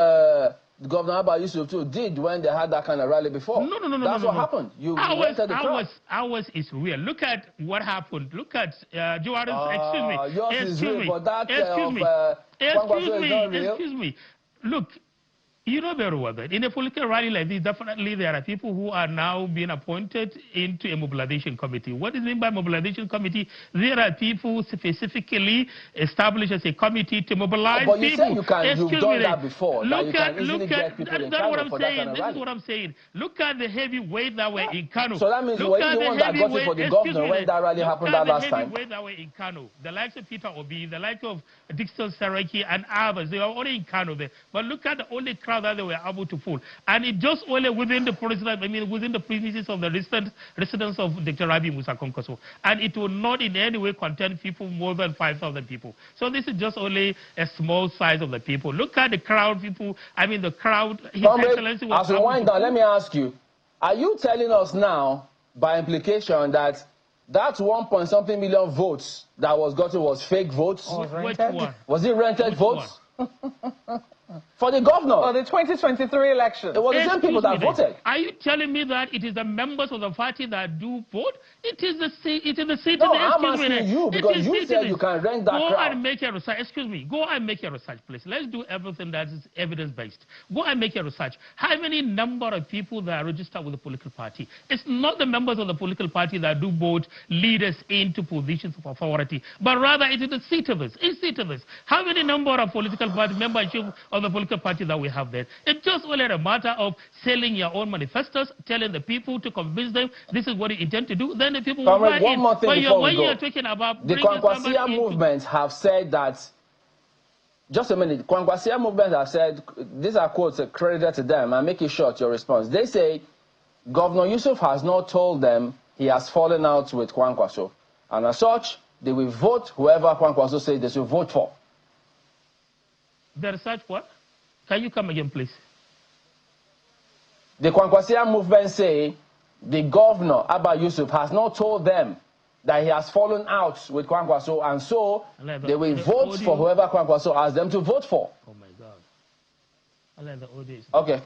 Governor Abba Yusuf too did when they had that kind of rally before. No. That's what happened. You rented the crowd. Ours is real. Look at what happened. Look at Juarez. Excuse me. Yours is real, but that excuse me. Look. You know very well that in a political rally like this, definitely there are people who are now being appointed into a mobilization committee. What is meant by mobilization committee? There are people specifically established as a committee to mobilize people. But you said you've done that before. That's what I'm saying. Look at the heavy weight that were in Kano. So that means you were the one that got it for the governor when that rally happened that last time. Look at the heavy weight that were in Kano. The likes of Peter Obi, the likes of Dixon Saraki and others, they were only in Kano there. But look at the only crowd that they were able to pull. And it just only within the within the premises of the residence of Dr. Rabi Musa Konkoso. And it will not in any way contain people more than 5,000 people. So this is just only a small size of the people. Look at the crowd, people. The crowd. His Excellency was as we wind down, let me ask you, are you telling us now, by implication, that 1-point-something million votes that was gotten was fake votes? Which one? Was it rented votes? For the governor. For the 2023 election. It was the same people that voted. Are you telling me that it is the members of the party that do vote? It is the citizens. No, I'm asking you because you said you can rent that crowd. Go and make a research. Excuse me. Go and make a research, please. Let's do everything that is evidence-based. Go and make a research. How many number of people that are registered with the political party? It's not the members of the political party that do vote leaders into positions of authority, but rather it is the citizens. It's citizens. How many number of political party membership of the political party that we have there? It's just only a matter of selling your own manifestos, telling the people to convince them this is what you intend to do. Then the people will buy in. One more thing before we go. You're talking about the Kwankwasia movement have said that. Just a minute. Kwankwasia movement have said, these are quotes credited to them, and make it short your response. They say Governor Yusuf has not told them he has fallen out with Kwankwaso, and as such, they will vote whoever Kwankwaso says they should vote for. The research what? Can you come again, please? The Kwankwasia movement say the governor, Abba Yusuf, has not told them that he has fallen out with Kwankwaso, and so they will vote for whoever Kwankwaso asks them to vote for. Oh my God. I like the audio. Okay.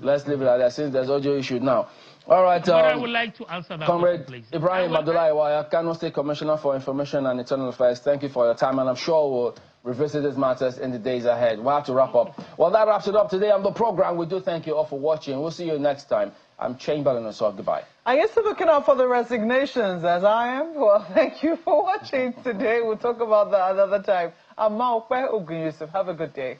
Let's leave it at that since there's audio issue now. All right. But I would like to answer that Comrade question, please. Ibrahim Abdullahi Waya, Kano State Commissioner for Information and Internal Affairs, thank you for your time, and I'm sure we'll revisit these matters in the days ahead. We'll have to wrap up. Well, that wraps it up today on the program. We do thank you all for watching. We'll see you next time. I'm Chamberlain, so goodbye. I guess you're looking out for the resignations, as I am. Well, thank you for watching today. We'll talk about that another time. I'm Yusuf. Have a good day.